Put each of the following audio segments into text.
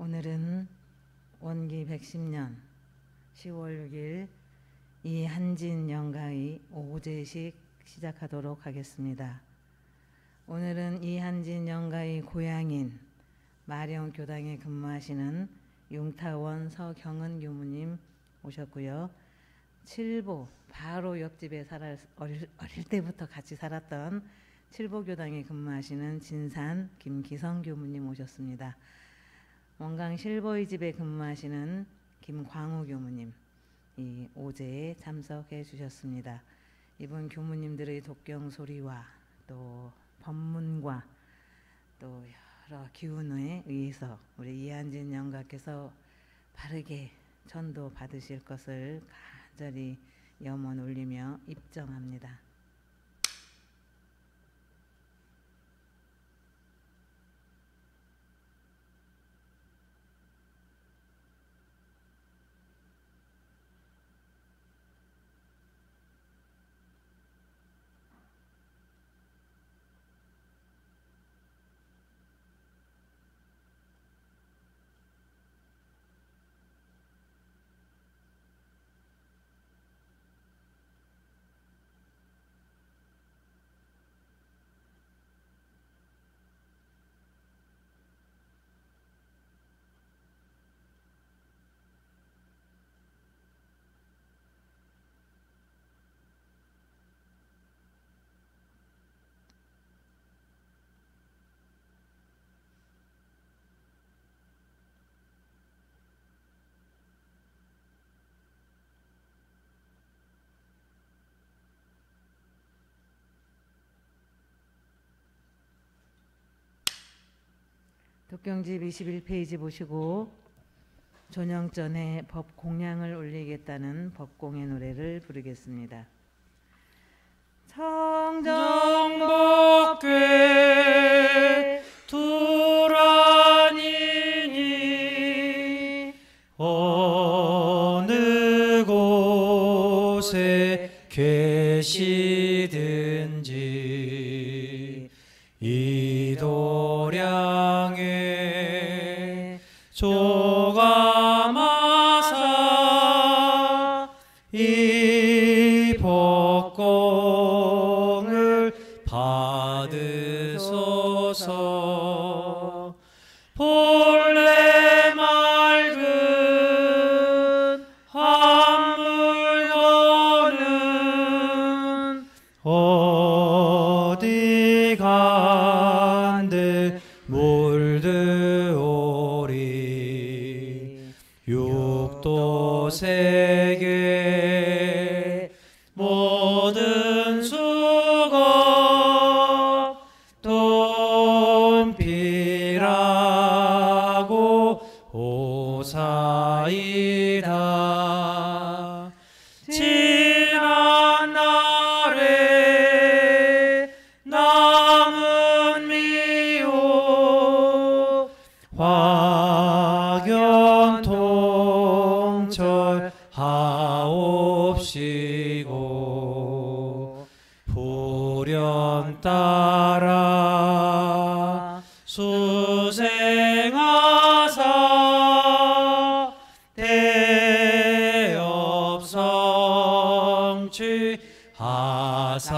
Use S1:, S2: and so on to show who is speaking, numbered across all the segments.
S1: 오늘은 원기 110년 10월 6일 이한진 영가의 오제식 시작하도록 하겠습니다. 오늘은 이한진 영가의 고향인 마령교당에 근무하시는 융타원 서경은 교무님 오셨고요. 칠보 바로 옆집에 어릴 때부터 같이 살았던 칠보교당에 근무하시는 진산 김기성 교무님 오셨습니다. 원강 실보의 집에 근무하시는 김광우 교무님 이 오제에 참석해 주셨습니다. 이번 교무님들의 독경 소리와 또 법문과 또 여러 기운에 의해서 우리 이한진 영가께서 바르게 천도 받으실 것을 간절히 염원 올리며 입정합니다. 독경집 21페이지 보시고 조명전에 법 공양을 올리겠다는 법공의 노래를 부르겠습니다.
S2: 청정복괴 두란이니 어느 곳에 계시든지 이도량에 조감하사 이 법공을 받으소서. 본래 맑은 한물건은 어디 간들 물드오리. 육도세계 모든 수고 돈필하고 오사이다. 지난 날에 남은 미호 화견통철 하옵시고 불연 따라 수생하사 대업성취 하사이다.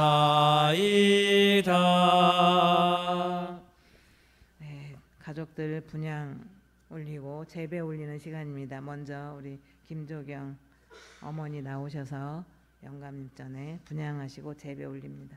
S1: 네, 가족들 분양 올리고 제배 올리는 시간입니다. 먼저 우리 김조경 어머니 나오셔서 영감님 전에 분양하시고 제배 올립니다.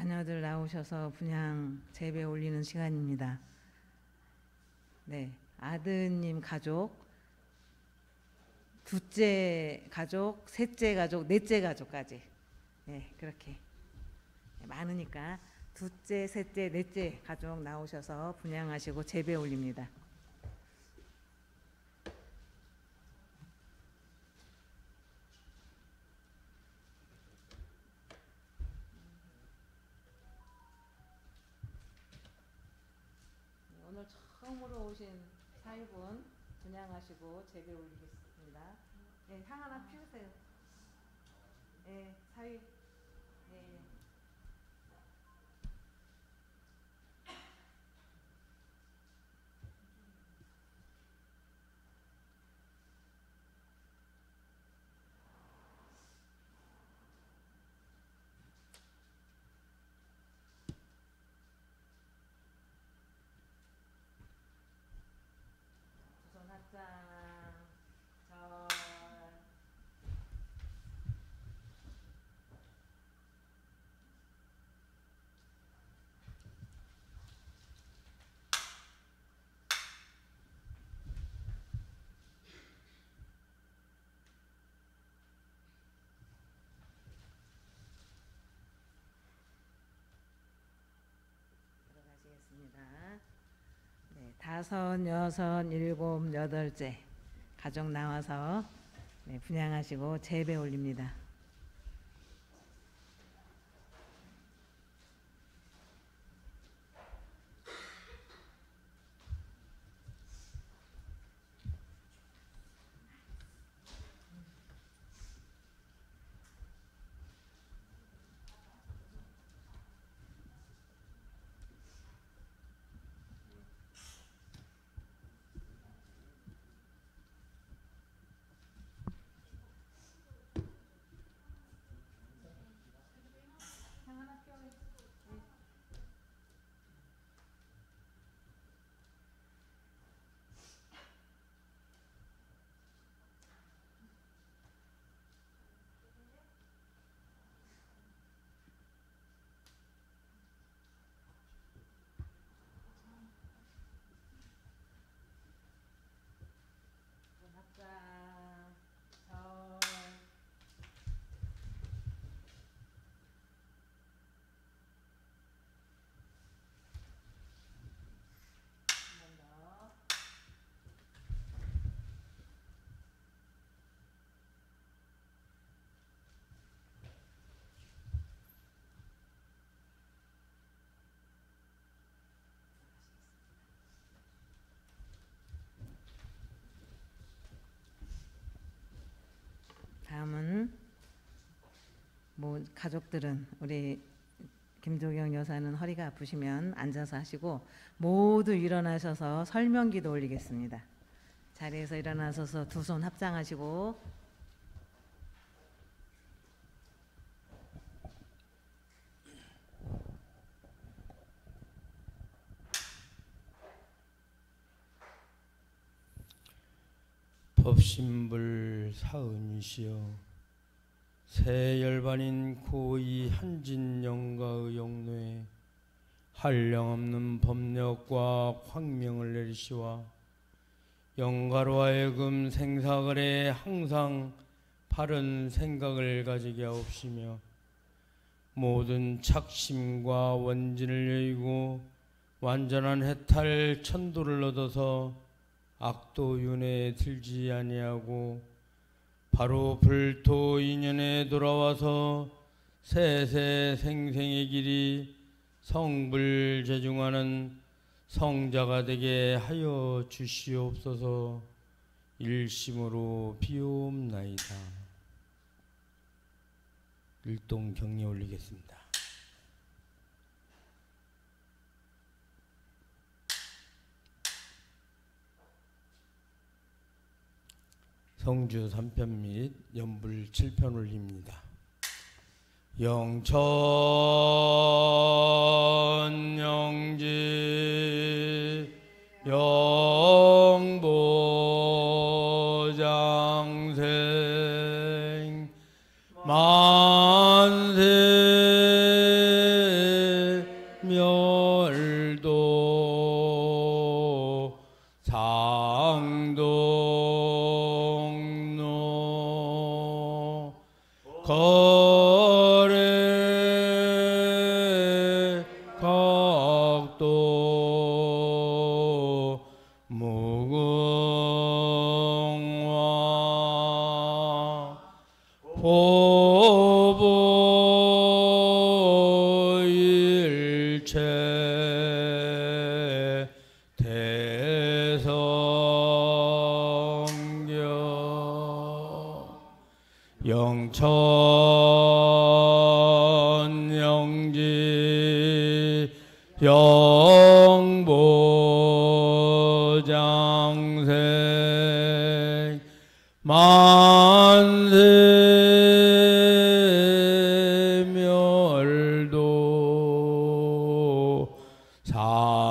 S1: 자녀들 나오셔서 분향 재배 올리는 시간입니다. 네, 아드님 가족, 둘째 가족, 셋째 가족, 넷째 가족까지, 네, 그렇게 많으니까 둘째, 셋째, 넷째 가족 나오셔서 분향하시고 재배 올립니다. 오늘 처음으로 오신 사위분 분향하시고 재배 올리겠습니다. 네, 향 하나 피우세요. 네, 사위. 네. 두손 합장. 절. 들어가시겠습니다. 네, 다섯, 여섯, 일곱, 여덟째 가족 나와서 네, 분향하시고 재배 올립니다. 향 하나 펴요. 네. 두손 합장. 절. 한 번 더. 다음은 뭐 가족들은 우리 김조경 여사는 허리가 아프시면 앉아서 하시고 모두 일어나셔서 설명기도 올리겠습니다. 자리에서 일어나셔서 두 손 합장하시고
S3: 법신불 사은이시여 새열반인 고이 한진영가의 영노에 한량없는 법력과 광명을 내리시와 영가로 하여금 생사거래에 항상 바른 생각을 가지게 하옵시며 모든 착심과 원진을 여의고 완전한 해탈 천도를 얻어서 악도 윤회에 들지 아니하고 바로 불토 인연에 돌아와서 세세 생생의 길이 성불재중하는 성자가 되게 하여 주시옵소서. 일심으로 비옵나이다. 일동 경례 올리겠습니다. 성주 3편 및 연불 7편 올립니다. 영천 영지 영보장생 만세 상동로 거래 각도 무궁화 보보일체 대성경 영천영지 영보장생 만세멸도 상동로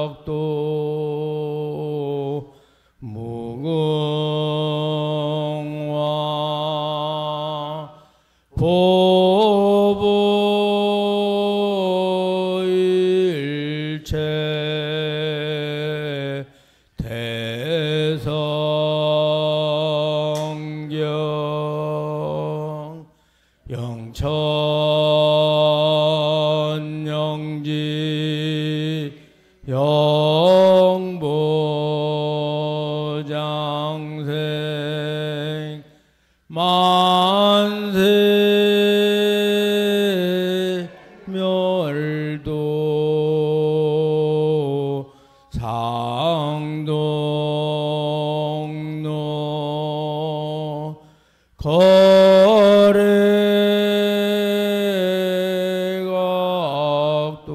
S3: 거래각도 무궁화 보보일체 대성경 영천영지 영보장생 만세멸도 상동로 거래각도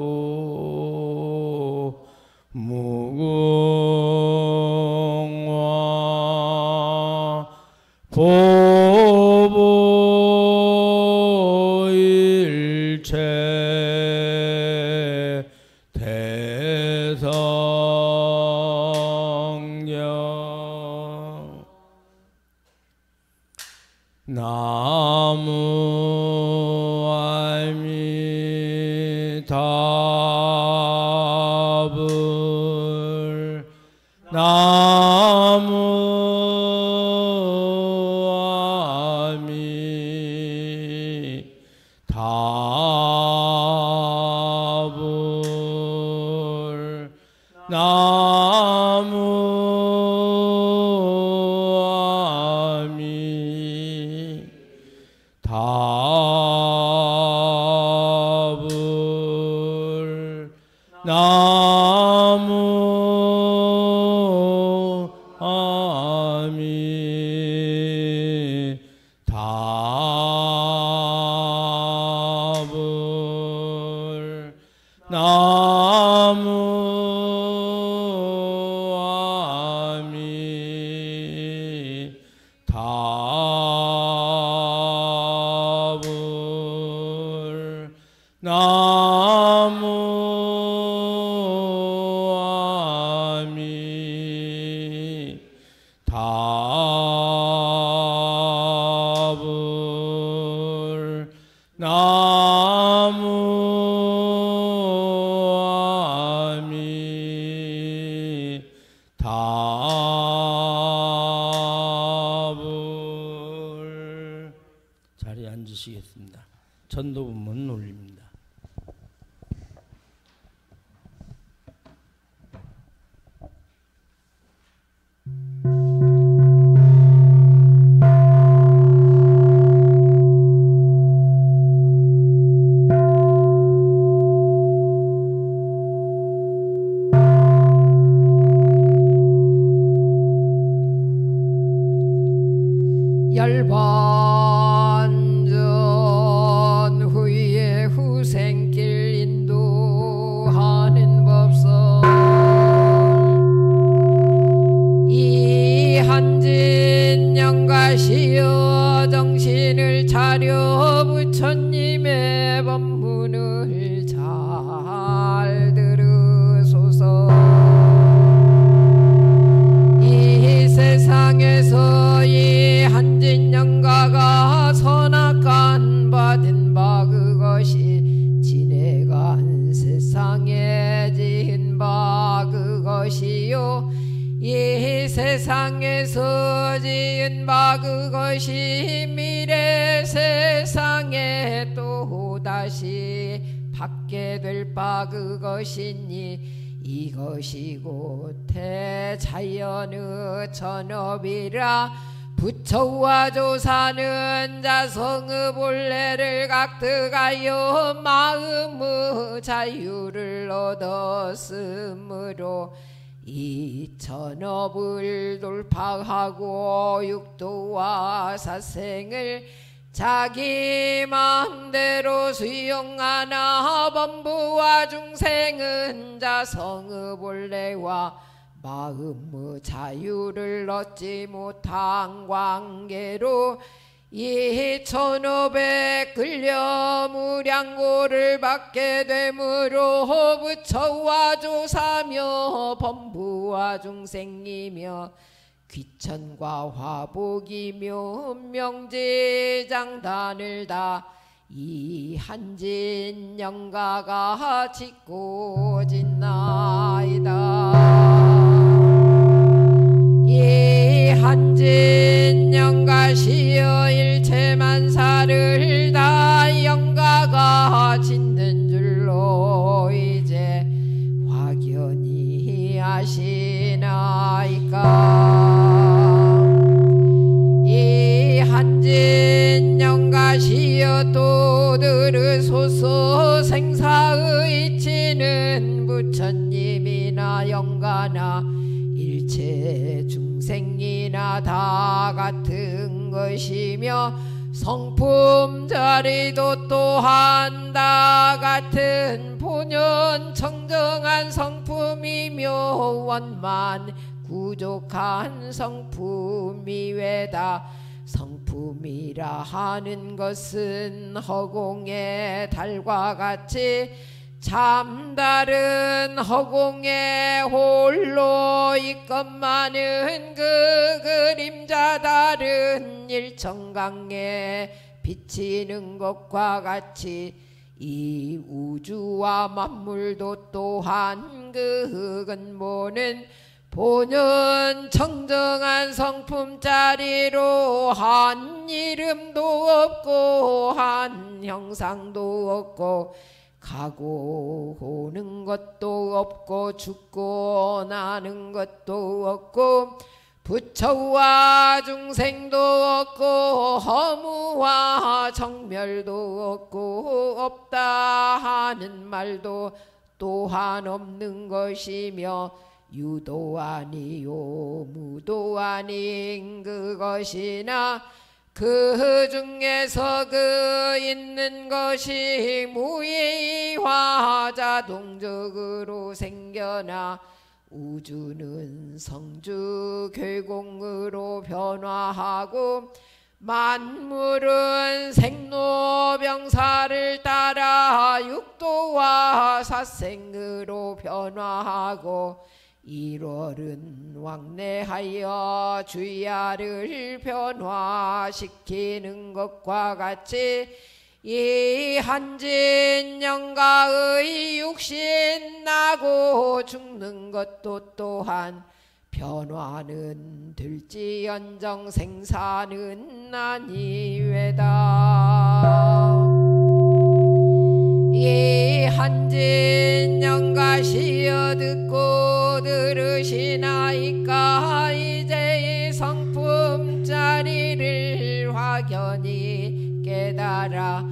S3: 무궁화 보보일체 대성경 나무아미타불 나무아미타불 나무아미타불 나무아미타불 나무아미타불 나무아미타불 나무아미타불 자리에 앉으시겠습니다. 전도부문 올립니다.
S4: 열반전 후에 후생길 인도하는 법설 이한진 영가시여 정신을 차려 부처님의 법문을 잘 들으소서. 이 세상 지은 바 그것이 미래 세상에 또다시 받게 될 바 그것이니 이것이 곧 대자연의 전업이라 부처와 조사는 자성의 본래를 각득하여 마음의 자유를 얻었으므로 이 전업을 돌파하고 육도와 사생을 자기 마음대로 수용하나 범부와 중생은 자성의 본래와 마음의 자유를 얻지 못한 관계로 이 천업에 끌려 무량고를 받게 되므로 부처와 조사며 범부와 중생이며 귀천과 화복이며 명제장단을 다 이 한진 영가가 짓고 짓나이다. 이 한진 영가시여 일체만사를 다 영가가 짓는 줄로 이제 확연히 아시나이까. 이 한진 영가시여 또 들으소서. 생사의 이치는 부처님이나 영가나 일체 중생이나 다 같은 것이며 성품 자리도 또한 다 같은 본연 청정한 성품이며 원만 구족한 성품이외다. 성품이라 하는 것은 허공의 달과 같이 참다른 허공에 홀로 있건만은 그 그림자 다른 일천강에 비치는 것과 같이 이 우주와 만물도 또한 그 근본은 본연 청정한 성품짜리로 한 이름도 없고 한 형상도 없고 가고 오는 것도 없고 죽고 나는 것도 없고 부처와 중생도 없고 허무와 정멸도 없고 없다 하는 말도 또한 없는 것이며 유도 아니요 무도 아닌 그것이나 그 중에서 그 있는 것이 무의화 자동적으로 생겨나 우주는 성주 괴공으로 변화하고 만물은 생로병사를 따라 육도와 사생으로 변화하고 1월은 왕래하여 주야를 변화시키는 것과 같이 이 한진 영가의 육신 나고 죽는 것도 또한 변화는 될지언정 생사는 아니외다. 이 한진 영가시여 듣고 들으시나이까. 이제 이 성품짜리를 확연히 깨달아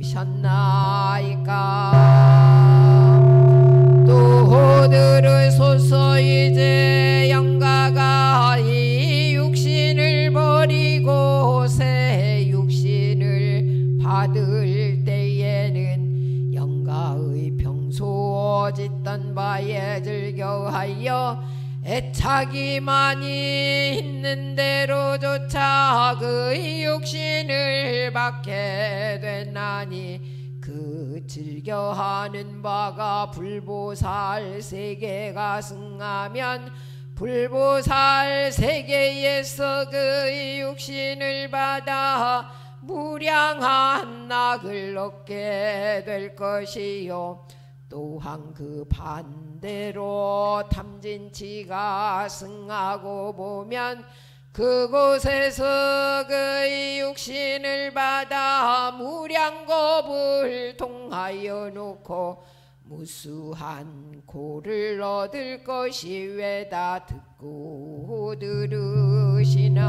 S4: 알으셨나이까. 또 들으소서. 이제 영가가 이 육신을 버리고 새 육신을 받을 때에는 영가의 평소 짓던 바에 즐겨하여 애착이 많이 있는 대로조차 그 육신을 받게 되나니 그 즐겨하는 바가 불보살 세계가 승하면 불보살 세계에서 그 육신을 받아 무량한 낙을 얻게 될 것이요 또한 그 반대로 탐진치가 승하고 보면 그곳에서 그의 육신을 받아 무량겁을 통하여 놓고 무수한 고를 얻을 것이 왜다 듣고 들으시나이까.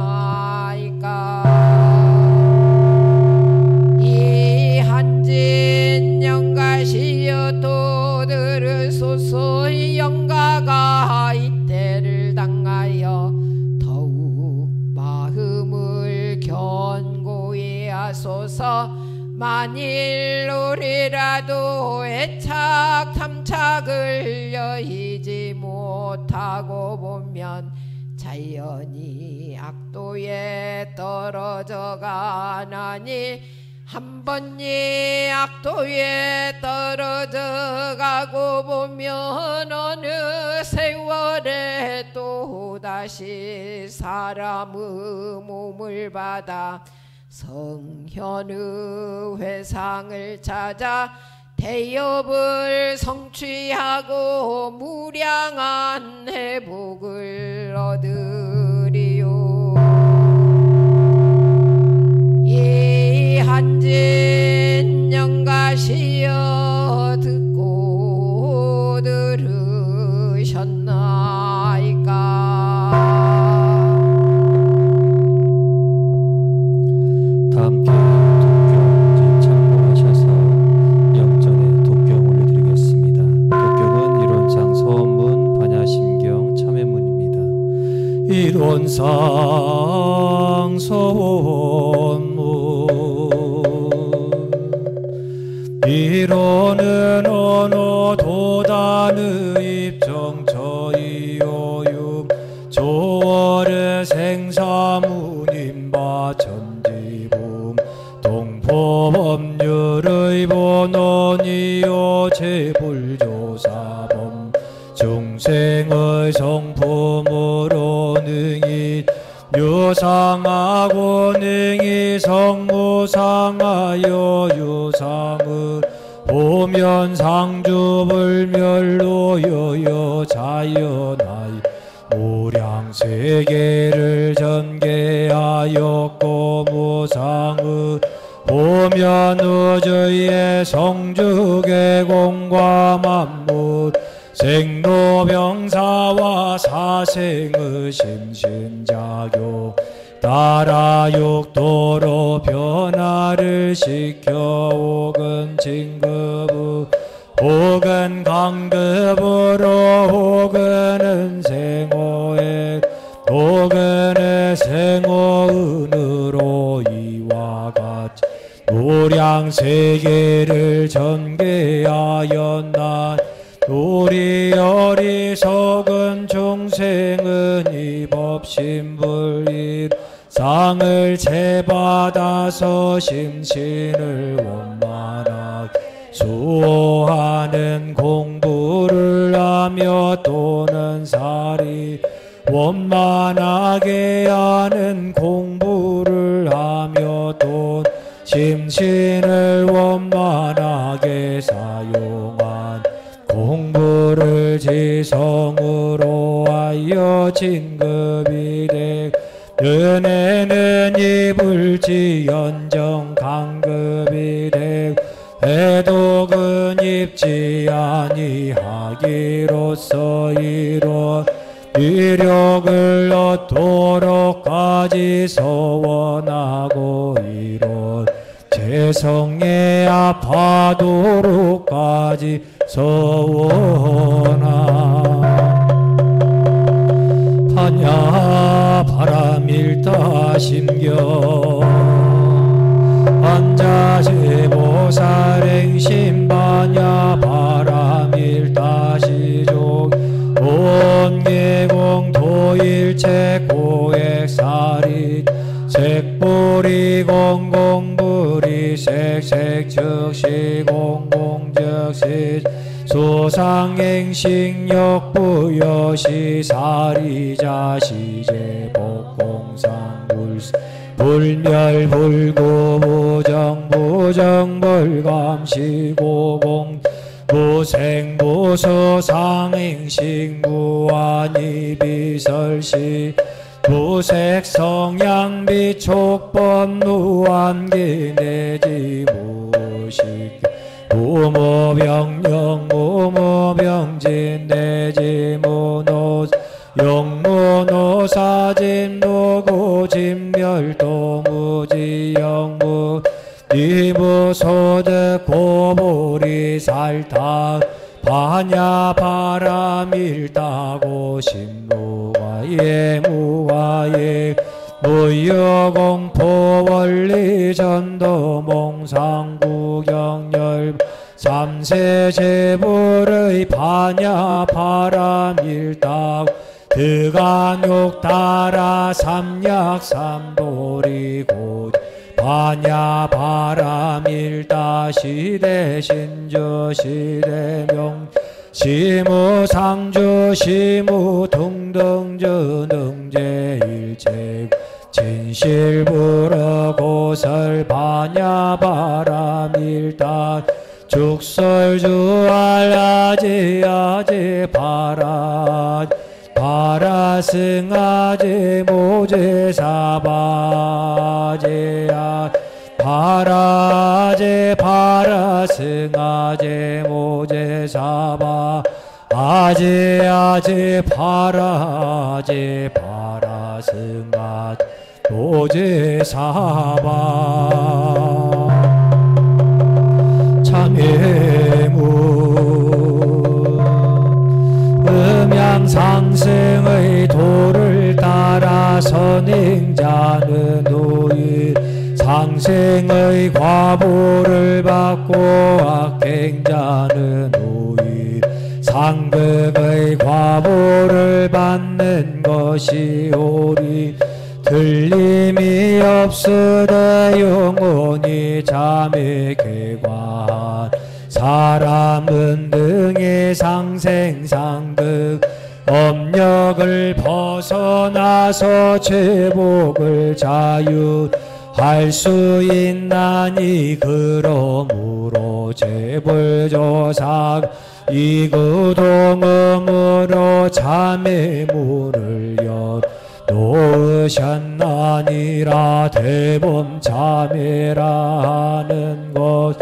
S4: 이 한진 영가시여 또 들으소서. 영가가 이때를 당하여 더욱 마음을 견고히 하소서. 만일 우리라도 애착 탐착을 여의지 못하고 보면 자연히 악도에 떨어져 가나니 한 번 이 악도에 떨어져 가고 보면 어느 세월에 또다시 사람의 몸을 받아 성현의 회상을 찾아 대업을 성취하고 무량한 회복을 얻으리요. 이 한진 영가시여 듣고 들으셨나이까.
S2: 함께 독경 참고하셔서 영전에 독경 올려드리겠습니다. 독경은 이론상 소원문, 반야심경, 참회문입니다. 이론상 소원문. 이론은 언어 도단의 입정처이오윤 조월의 생사문임바 천지붐 동포법률의 본원이요 제불조사범 중생의 성품으로 능히 유상하고 능히 성무상하여 유상의 보면상주불멸로 여여 자연하여 무량세계를 전개하였고 무상의 보면의저의 성주계공과 만물 생로병사와 사생의 심신작용 따라 육도로 변화를 시켜 혹은 진급의 혹은 강급으로 혹은 생호에 혹은 생호은으로 이와 같이 무량세계를 전개하였나. 우리 어리석은 중생은 이 법신불일 상을 채받아서 심신을 원만하게 수호하는 공부를 하며 또는 살이 원만하게 하는 공부를 하며 또 심신을 원만하게 사용한 공부를 지성으로 하여 진급이 되 은혜는 입을지 연정 강급이 되 해독은 입지 아니하기로서 이런 위력을 얻도록까지 서원하고 이런 재성에 합하도록까지 서원하. 반야 바람일다심경 안자세보살행심 반야 바람일다시족 온계공 도일체 고액사리 색보리 공공불이 색색 즉시 공공즉시 소상행식 부여시 사리자 시제 복공상 불멸 불구 부정 불감시 고공 무생무수 상행식 무한이 비설시 무색 성향비 촉법 무한기 내지 무식 무모병령 무모병진 내지 무노 영무노사진 노고진멸도 무지영무 이무소득 고보리 살타 반야 바람일다고 신무와예 무와예 무여공포 원리 전도 몽상구경열 삼세 제불의 반야 바람일다고 드간욕 따라 삼약 삼보리고 반야 바람일다 시대 신주 시대명 시무상주 시무 등등주 능제일체 진실불어 고설 반야 바람일다 죽설주알 아지 바라 바라승아제 모제사바제야 바라제 바라승아제 모제사바 아제 바라제 바라승아 모제사바 참회무 음양상승의 도를 따라 선행자는 우일 상생의 과보를 받고 악행자는 우일 상극의 과보를 받는 것이 옳이 틀림이 없으되 영원히 잠에 개관 사람은 등의 상생상극 업력을 벗어나서 제복을 자유할 수 있나니 그러므로 제불조상 이구동음으로 참의 문을 놓으셨나니라 대범 참회라는 것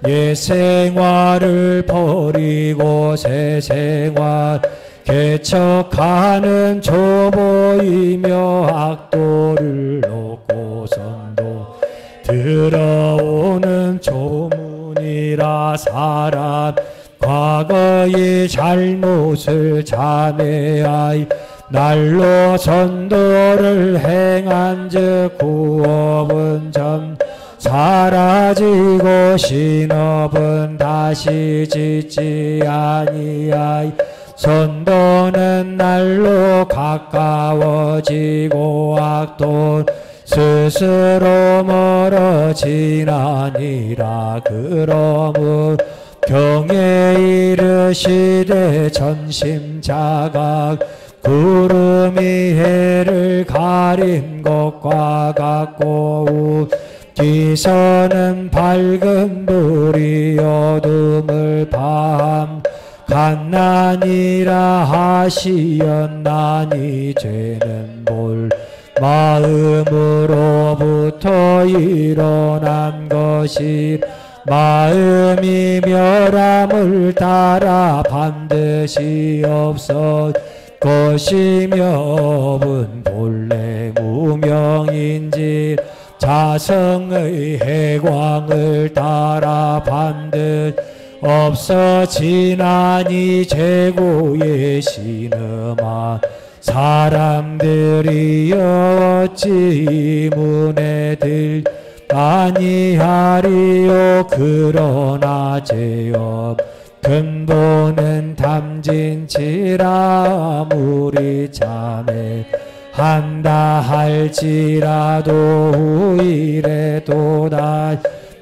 S2: 옛생활을 버리고 새생활 개척하는 초보이며 악도를 놓고 선도 들어오는 조문이라 사람 과거의 잘못을 참회하여 날로 선도를 행한즉 구업은 점 사라지고 신업은 다시 짓지 아니하이 선도는 날로 가까워지고 악도 스스로 멀어지나니라. 그러므로 경에 이르시되 전심자각 구름이 해를 가린 것과 같고 기서는 밝은 불이 어둠을 밤 갓나니라 하시었나니 죄는 볼 마음으로부터 일어난 것이 마음이 멸함을 따라 반드시 없어 것이며 은 본래 무명인지 자성의 해광을 따라 반드시 없어지나니 재고의 신음아 사람들이 어찌 문에 들 아니하리요. 그러나 죄업 근본은 탐진치라 무리 참에 한다 할지라도 후일에도다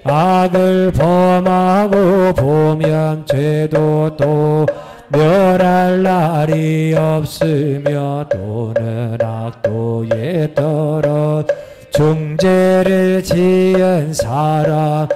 S2: 악을 범하고 보면 죄도 또 멸할 날이 없으며 또는 악도에 떨어 중죄를 지은 사람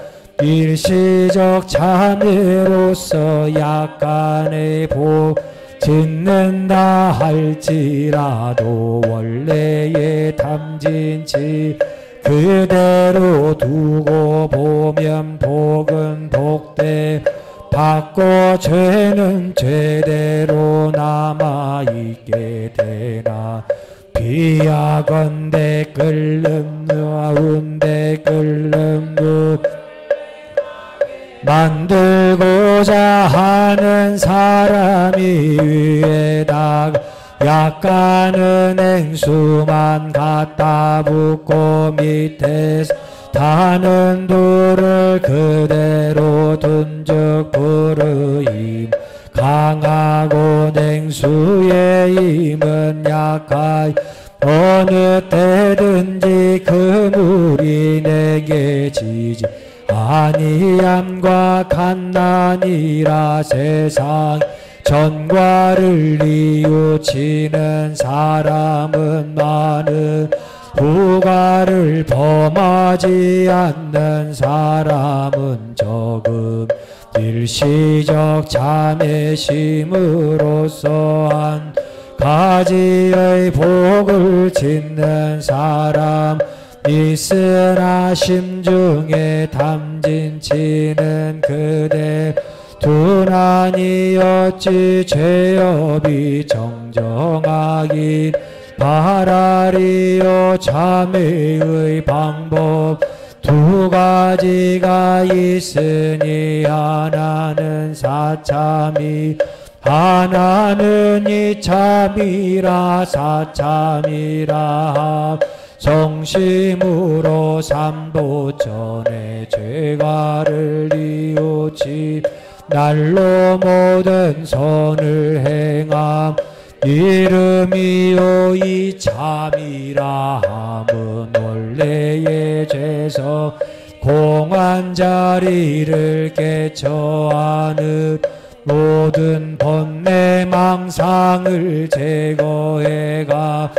S2: 일시적 참회로서 약간의 복 짓는다 할지라도 원래의 탐진치 그대로 두고 보면 복은 복대 받고 죄는 죄대로 남아있게 되나 비하건대 끓는 가운데 끓는 듯 만들고자 하는 사람이 위에다가 약간은 행수만 갖다 붓고 밑에서 타는 돌을 그대로 둔즉 불의 강하고 냉수의 힘은 약하여 어느 때든지 그 물이 내게 지지 아니함과 갓난이라 세상 전과를 뉘우치는 사람은 많은 부가를 범하지 않는 사람은 적음 일시적 참회심으로써 한 가지의 복을 짓는 사람 있으나 심중에 탐진치는 그대 두나니 어찌 죄업이 정정하긴 바라리요 참회의 방법 두 가지가 있으니 하나는 사참이 하나는 이참이라 사참이라 성심으로 삼도전에 죄가를 뉘우치 날로 모든 선을 행함 이름이요 이참이라 함은 원래의 죄서 공한 자리를 개처하는 모든 번뇌 망상을 제거해가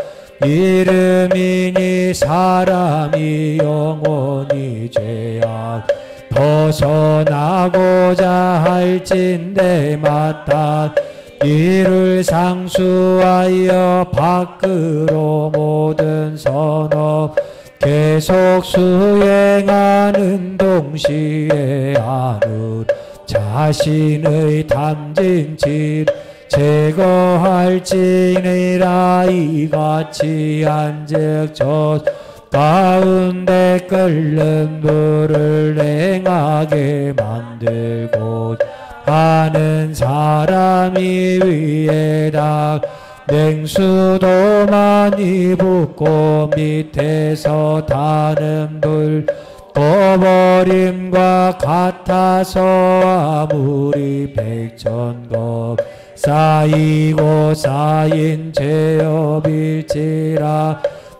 S2: 이름이니 사람이 영원히 죄악 벗어나고자 할진대 마땅 이를 상수하여 밖으로 모든 선업 계속 수행하는 동시에 하늘 자신의 탐진치 제거할지니라 이같이 한즉 저 가운데 끓는 물을 냉하게 만들고 하는 사람이 위에다 냉수도 많이 붓고 밑에서 타는 불 꺼버림과 같아서 아무리 백천겁 쌓이고 쌓인 죄업일지라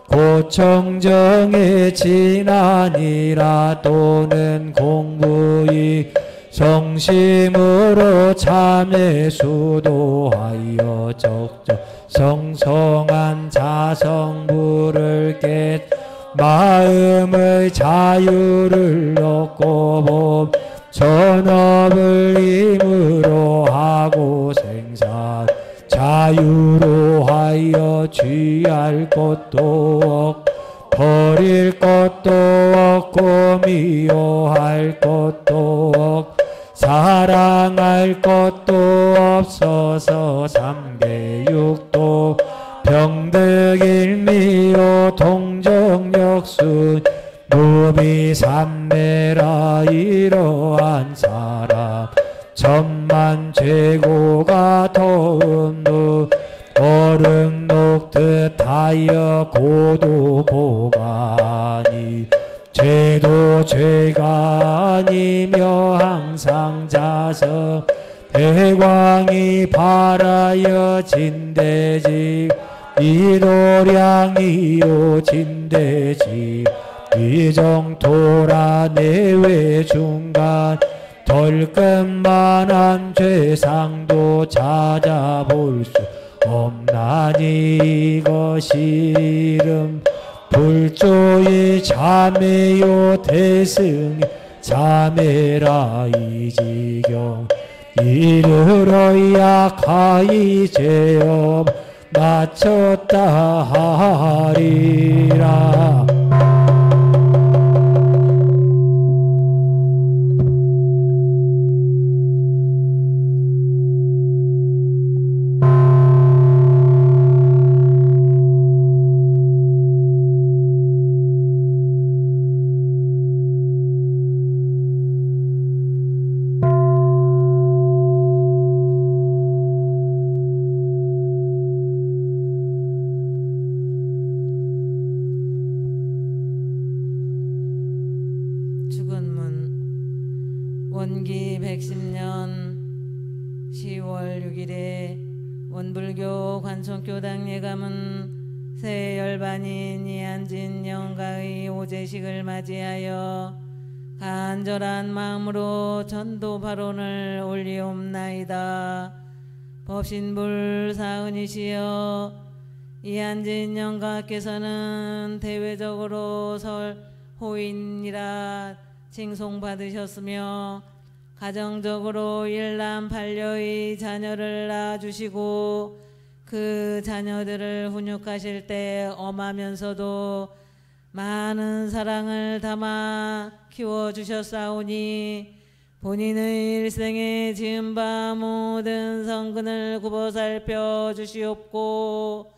S2: 고청정에 지나니라 또는 공부이 성심으로 참회 수도하여 적적 성성한 자성부를 깨 마음의 자유를 얻고 봄 전업을 힘으로 하고 생산 자유로 하여 취할 것도 없고 버릴 것도 없고 미워할 것도 없고 사랑할 것도 없어서 삼계육도 병득일미요 동정역순 무비삼매라 이러한 사람 천만 죄고가 더운 얼음 녹듯 하여 고도 보가니 죄도 죄가 아니며 항상 자성 대광이 바라여 진대지 이도량이요 진대지 이정토라 내외 중간 덜끝만한 죄상도 찾아볼 수 없나니 이것이 이름 불조의 참회요 대승 자매라 이지경 이르러야 가히 죄업 마쳤다 하리라.
S1: 주건문 원기 110년 10월 6일에 원불교 관총교당 예감은 새 열반인 이한진 영가의 오제식을 맞이하여 간절한 마음으로 전도 발언을 올리옵나이다. 법신불 사은이시여 이한진 영가께서는 대외적으로 설 호인이라 칭송받으셨으며 가정적으로 일남 반려의 자녀를 낳아주시고 그 자녀들을 훈육하실 때 엄하면서도 많은 사랑을 담아 키워주셨사오니 본인의 일생에 지은 바 모든 성근을 굽어 살펴 주시옵고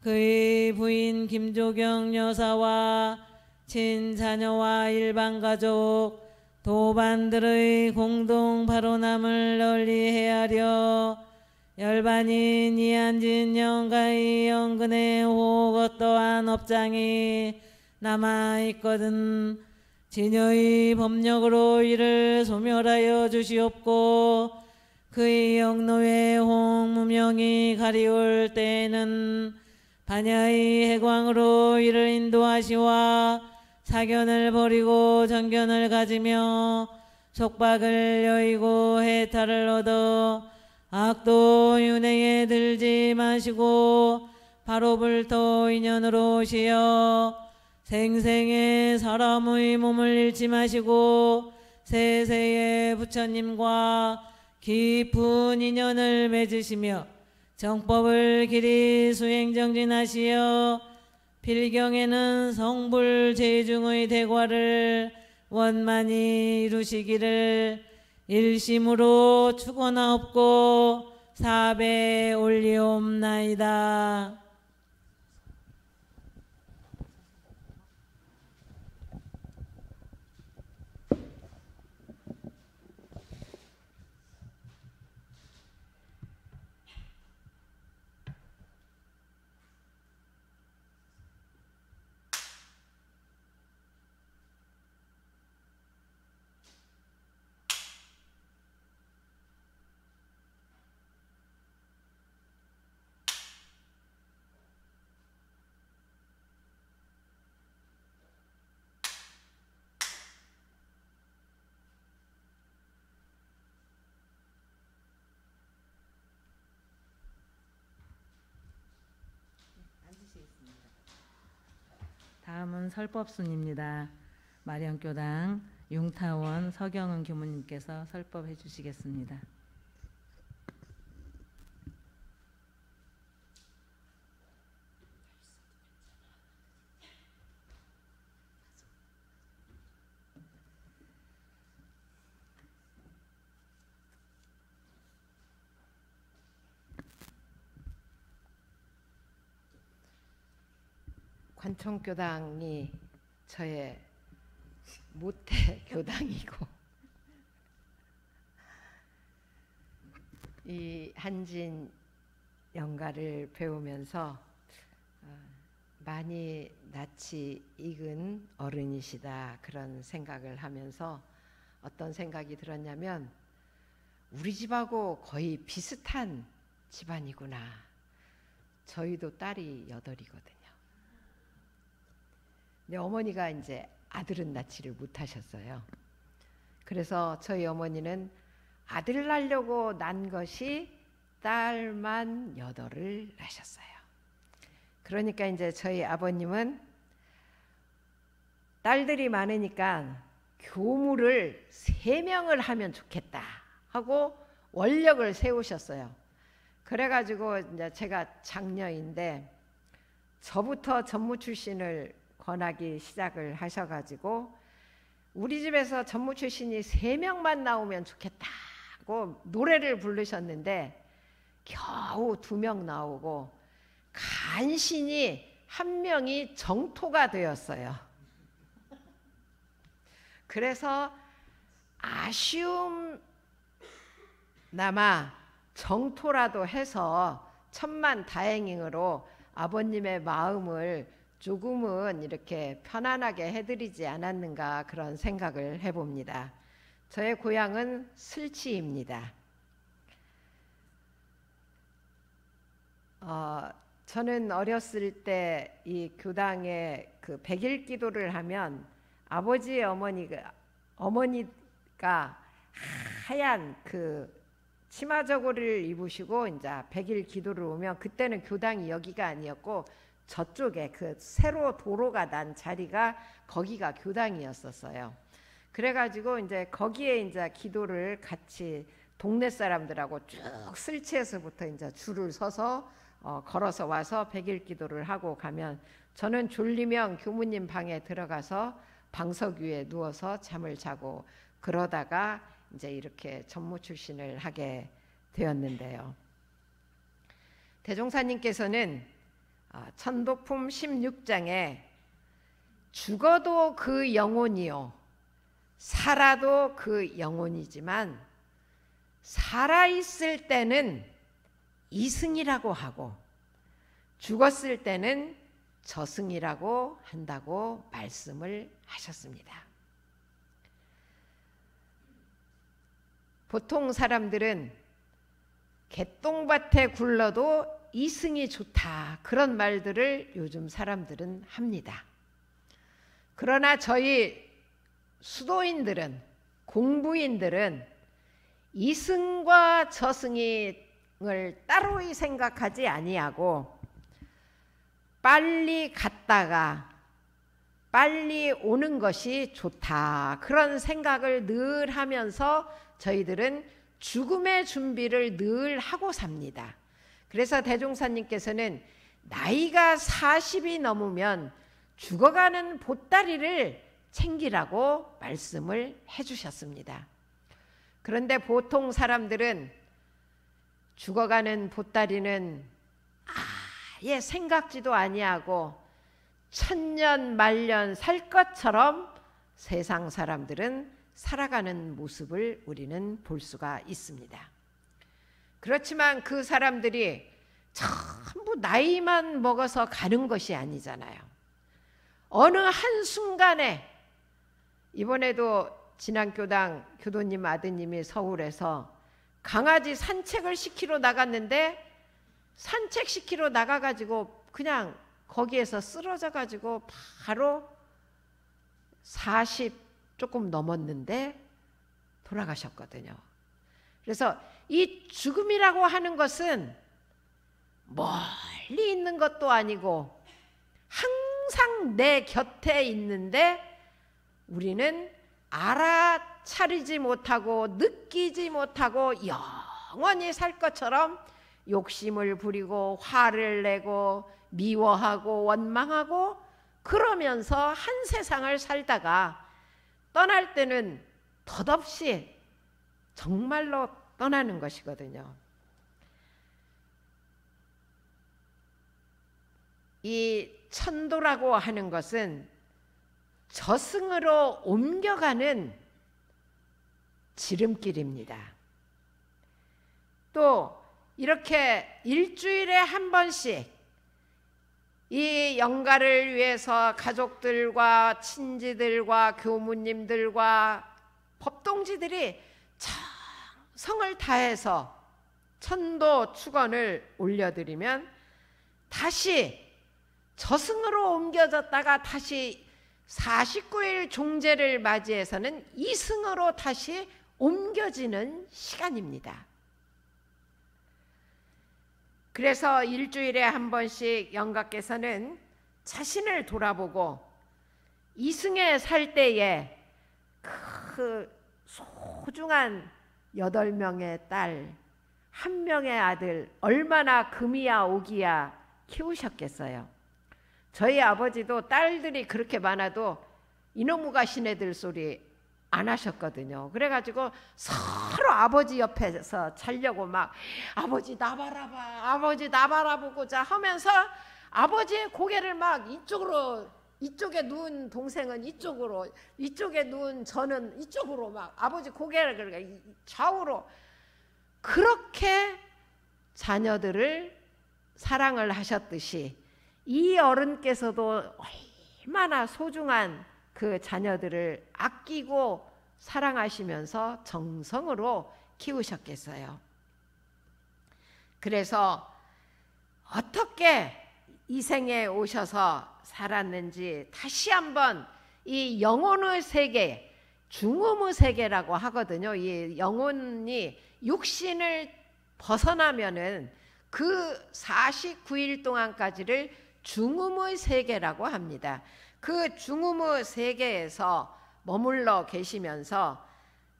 S1: 그의 부인 김조경 여사와 친자녀와 일반가족 도반들의 공동 발언함을 널리 헤아려 열반인 이한진 영가의 영근에 혹 어떠한 업장이 남아있거든 진여의 법력으로 이를 소멸하여 주시옵고 그의 영노의 홍 무명이 가리울 때에는 반야의 해광으로 이를 인도하시와 사견을 버리고 정견을 가지며 속박을 여의고 해탈을 얻어 악도 윤회에 들지 마시고 바로 불토 인연으로 오시어 생생의 사람의 몸을 잃지 마시고 세세의 부처님과 깊은 인연을 맺으시며 정법을 길이 수행정진하시어 필경에는 성불 제중의 대과를 원만히 이루시기를 일심으로 축원하옵고 사배 올리옵나이다. 다음은 설법순입니다. 마령교당 융타원 서경은 교무님께서 설법해 주시겠습니다.
S4: 관총교당이 저의 모태 교당이고 이 한진 영가를 배우면서 많이 낯이 익은 어른이시다 그런 생각을 하면서 어떤 생각이 들었냐면 우리 집하고 거의 비슷한 집안이구나. 저희도 딸이 8이거든요. 근데 어머니가 이제 아들은 낳지를 못하셨어요. 그래서 저희 어머니는 아들 낳으려고 난 것이 딸만 8을 낳으셨어요. 그러니까 이제 저희 아버님은 딸들이 많으니까 교무를 3명을 하면 좋겠다 하고 원력을 세우셨어요. 그래가지고 이제 제가 장녀인데 저부터 전무 출신을 권하기 시작을 하셔가지고 우리 집에서 전무 출신이 3명만 나오면 좋겠다고 노래를 부르셨는데 겨우 2명 나오고 간신히 1명이 정토가 되었어요. 그래서 아쉬움 남아 정토라도 해서 천만다행으로 아버님의 마음을 조금은 이렇게 편안하게 해드리지 않았는가 그런 생각을 해봅니다. 저의 고향은 슬치입니다. 저는 어렸을 때 이 교당에 그 100일 기도를 하면 아버지 어머니가 하얀 그 치마 저고리를 입으시고 이제 100일 기도를 오면 그때는 교당이 여기가 아니었고 저쪽에 그 새로 도로가 난 자리가 거기가 교당이었었어요. 그래가지고 이제 거기에 이제 기도를 같이 동네 사람들하고 쭉 슬치에서부터 이제 줄을 서서 걸어서 와서 100일 기도를 하고 가면 저는 졸리면 교무님 방에 들어가서 방석 위에 누워서 잠을 자고 그러다가 이제 이렇게 전무 출신을 하게 되었는데요. 대종사님께서는 천도품 16장에 죽어도 그 영혼이요 살아도 그 영혼이지만 살아있을 때는 이승이라고 하고 죽었을 때는 저승이라고 한다고 말씀을 하셨습니다. 보통 사람들은 개똥밭에 굴러도 이승이 좋다 그런 말들을 요즘 사람들은 합니다. 그러나 저희 수도인들은 공부인들은 이승과 저승을 따로이 생각하지 아니하고 빨리 갔다가 빨리 오는 것이 좋다 그런 생각을 늘 하면서 저희들은 죽음의 준비를 늘 하고 삽니다. 그래서 대종사님께서는 나이가 40이 넘으면 죽어가는 보따리를 챙기라고 말씀을 해주셨습니다. 그런데 보통 사람들은 죽어가는 보따리는 아예 생각지도 아니하고 천년 만년 살 것처럼 세상 사람들은 살아가는 모습을 우리는 볼 수가 있습니다. 그렇지만 그 사람들이 전부 나이만 먹어서 가는 것이 아니잖아요. 어느 한순간에 이번에도 진안교당 교도님 아드님이 서울에서 강아지 산책을 시키러 나갔는데 산책시키러 나가가지고 그냥 거기에서 쓰러져가지고 바로 40 조금 넘었는데 돌아가셨거든요. 그래서 이 죽음이라고 하는 것은 멀리 있는 것도 아니고 항상 내 곁에 있는데 우리는 알아차리지 못하고 느끼지 못하고 영원히 살 것처럼 욕심을 부리고 화를 내고 미워하고 원망하고 그러면서 한 세상을 살다가 떠날 때는 덧없이 정말로 떠나는 것이거든요. 이 천도라고 하는 것은 저승으로 옮겨가는 지름길입니다. 또 이렇게 일주일에 한 번씩 이 영가를 위해서 가족들과 친지들과 교무님들과 법동지들이 성을 다해서 천도 축원을 올려드리면 다시 저승으로 옮겨졌다가 다시 49일 종제를 맞이해서는 이승으로 다시 옮겨지는 시간입니다. 그래서 일주일에 한 번씩 영가께서는 자신을 돌아보고 이승에 살 때에 그 소중한 8명의 딸, 1명의 아들 얼마나 금이야 오기야 키우셨겠어요. 저희 아버지도 딸들이 그렇게 많아도 이놈의 가신 애들 소리 안 하셨거든요. 그래가지고 서로 아버지 옆에서 자려고 막 아버지 나 바라봐, 아버지 나 바라보고자 하면서 아버지의 고개를 막 이쪽으로, 이쪽에 누운 동생은 이쪽으로, 이쪽에 누운 저는 이쪽으로 막 아버지 고개를 그러니까 좌우로 그렇게 자녀들을 사랑을 하셨듯이 이 어른께서도 얼마나 소중한 그 자녀들을 아끼고 사랑하시면서 정성으로 키우셨겠어요. 그래서 어떻게 이 생에 오셔서 살았는지 다시 한번 이 영혼의 세계, 중음의 세계라고 하거든요. 이 영혼이 육신을 벗어나면은 그 49일 동안까지를 중음의 세계라고 합니다. 그 중음의 세계에서 머물러 계시면서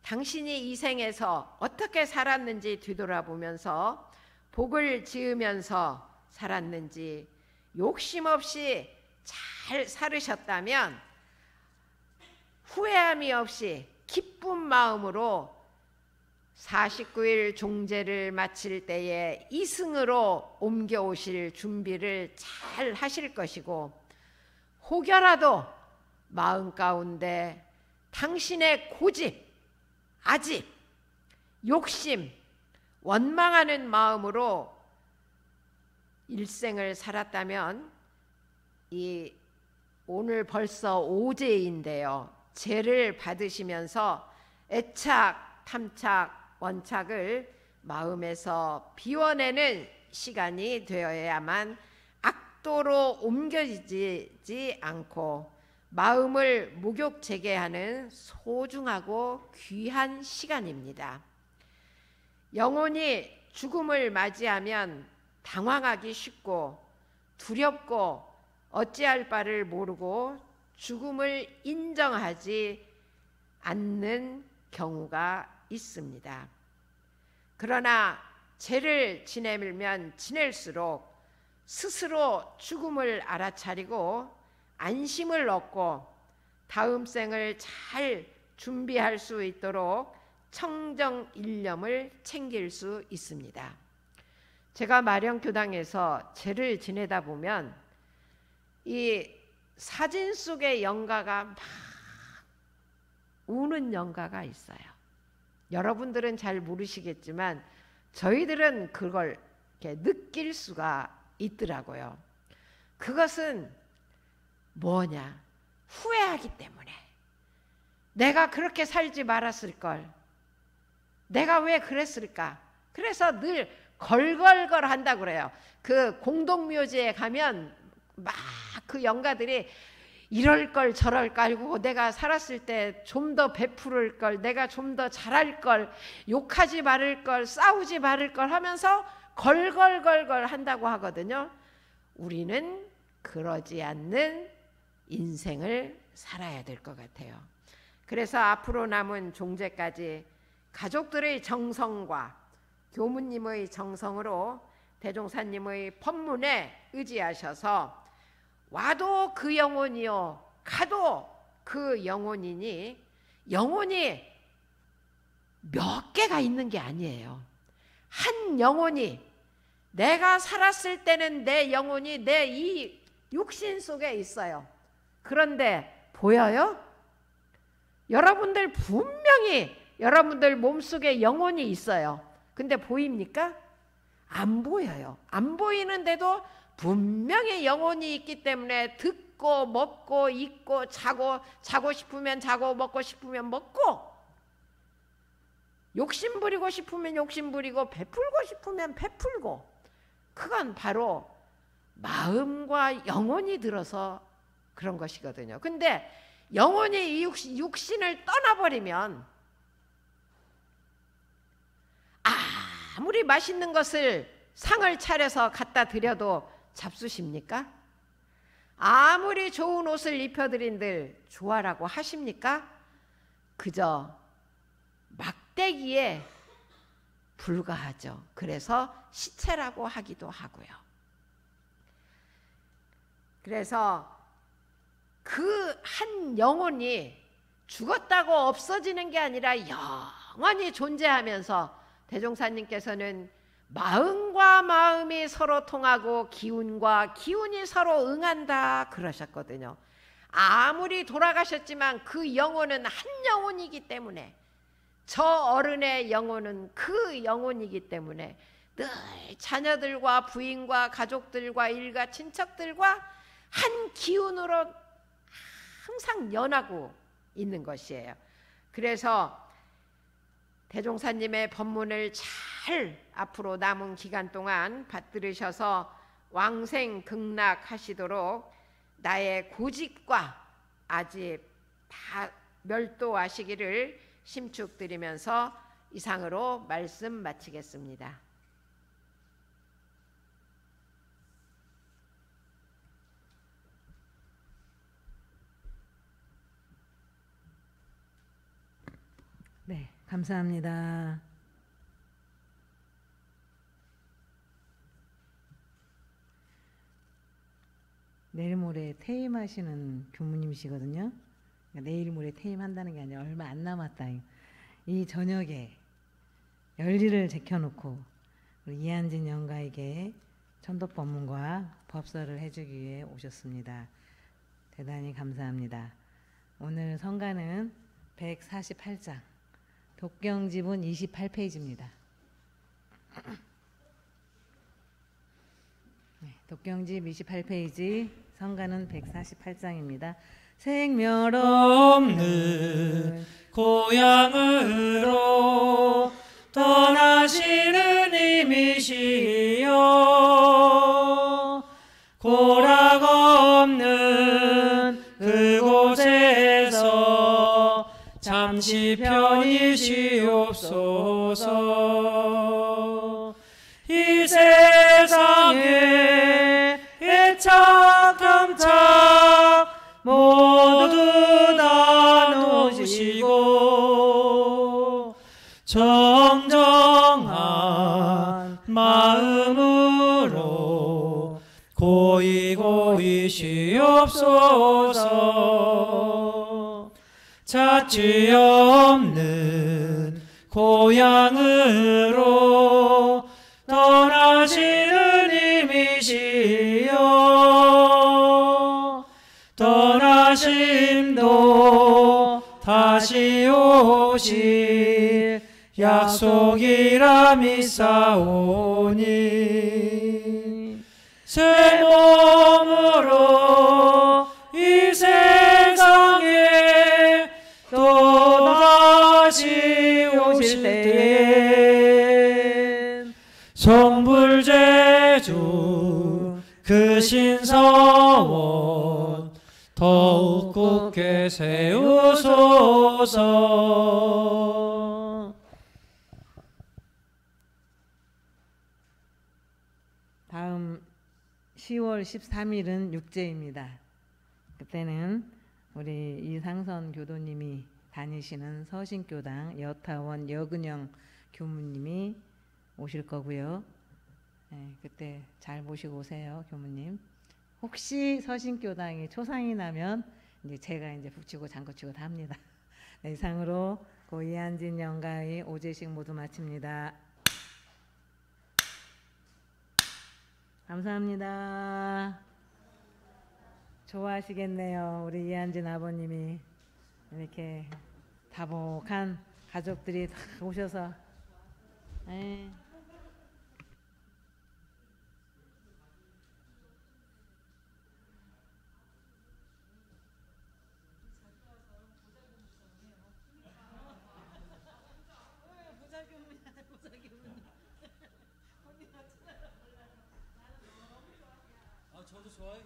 S4: 당신이 이 생에서 어떻게 살았는지 뒤돌아보면서 복을 지으면서 살았는지 욕심 없이 잘 살으셨다면 후회함이 없이 기쁜 마음으로 49일 종제를 마칠 때에 이승으로 옮겨오실 준비를 잘 하실 것이고 혹여라도 마음 가운데 당신의 고집, 아집, 욕심, 원망하는 마음으로 일생을 살았다면 이 오늘 벌써 5제인데요. 죄를 받으시면서 애착, 탐착, 원착을 마음에서 비워내는 시간이 되어야만 악도로 옮겨지지 않고 마음을 목욕제게하는 소중하고 귀한 시간입니다. 영혼이 죽음을 맞이하면 당황하기 쉽고 두렵고 어찌할 바를 모르고 죽음을 인정하지 않는 경우가 있습니다. 그러나 죄를 지내면 지낼수록 스스로 죽음을 알아차리고 안심을 얻고 다음 생을 잘 준비할 수 있도록 청정일념을 챙길 수 있습니다. 제가 마령교당에서 죄를 지내다 보면 이 사진 속의 영가가 막 우는 영가가 있어요. 여러분들은 잘 모르시겠지만 저희들은 그걸 이렇게 느낄 수가 있더라고요. 그것은 뭐냐? 후회하기 때문에. 내가 그렇게 살지 말았을걸. 내가 왜 그랬을까? 그래서 늘 걸걸걸 한다고 그래요. 그 공동묘지에 가면 막 그 영가들이 이럴 걸 저럴 걸, 아이고 내가 살았을 때 좀 더 베풀을 걸, 내가 좀 더 잘할 걸, 욕하지 말을 걸, 싸우지 말을 걸 하면서 걸걸걸걸 한다고 하거든요. 우리는 그러지 않는 인생을 살아야 될 것 같아요. 그래서 앞으로 남은 종제까지 가족들의 정성과 교무님의 정성으로 대종사님의 법문에 의지하셔서 와도 그 영혼이요 가도 그 영혼이니 영혼이 몇 개가 있는 게 아니에요. 한 영혼이 내가 살았을 때는 내 영혼이 내 이 육신 속에 있어요. 그런데 보여요? 여러분들 분명히 여러분들 몸속에 영혼이 있어요. 근데 보입니까? 안 보여요. 안 보이는데도 분명히 영혼이 있기 때문에 듣고 먹고 입고 자고 싶으면 자고 먹고 싶으면 먹고 욕심 부리고 싶으면 욕심 부리고 베풀고 싶으면 베풀고 그건 바로 마음과 영혼이 들어서 그런 것이거든요. 근데 영혼이 이 육신을 떠나버리면 아무리 맛있는 것을 상을 차려서 갖다 드려도 잡수십니까? 아무리 좋은 옷을 입혀드린들 좋아라고 하십니까? 그저 막대기에 불과하죠. 그래서 시체라고 하기도 하고요. 그래서 그 한 영혼이 죽었다고 없어지는 게 아니라 영원히 존재하면서 대종사님께서는 마음과 마음이 서로 통하고 기운과 기운이 서로 응한다 그러셨거든요. 아무리 돌아가셨지만 그 영혼은 한 영혼이기 때문에, 저 어른의 영혼은 그 영혼이기 때문에 늘 자녀들과 부인과 가족들과 일가 친척들과 한 기운으로 항상 연하고 있는 것이에요. 그래서 대종사님의 법문을 잘 앞으로 남은 기간 동안 받들으셔서 왕생극락하시도록 나의 고집과 아집 다 멸도하시기를 심축드리면서 이상으로 말씀 마치겠습니다.
S1: 네, 감사합니다. 내일 모레 퇴임하시는 교무님이시거든요. 그러니까 내일 모레 퇴임한다는 게 아니라 얼마 안 남았다. 이 저녁에 열리를 제켜놓고 우리 이한진 영가에게 천도법문과 법설을 해주기 위해 오셨습니다. 대단히 감사합니다. 오늘 성가는 148장, 독경지분 28페이지입니다. 네, 독경집 28페이지, 성가는 148장입니다. 생멸 없는
S2: 고향으로 떠나시는 이미시여 고락 없는 그곳에서 잠시 편히 쉬옵소서. 이 세상에 애착감착 모두 나누시고 정정한 마음으로 고이 쉬옵소서. 자취 없는 고향으로 떠나시는 이미시여 떠나심도 다시 오실 약속이라 믿사오니 새 몸으로 이 세상에 또다시 오실 때엔 성불제주 그 신서원 더욱 굳게 세우소서.
S1: 다음 10월 13일은 육제입니다. 그때는 우리 이상선 교도님이 다니시는 서신교당 여타원 여근영 교무님이 오실 거고요. 네, 그때 잘 모시고 오세요, 교무님. 혹시 서신교당이 초상이 나면 이제 제가 이제 북치고 장구치고 다 합니다. 네, 이상으로 고 이한진 영가의 오제식 모두 마칩니다. 감사합니다. 좋아하시겠네요. 우리 이한진 아버님이 이렇게 다복한 가족들이 다 오셔서. 에이.
S3: 저도 좋아요.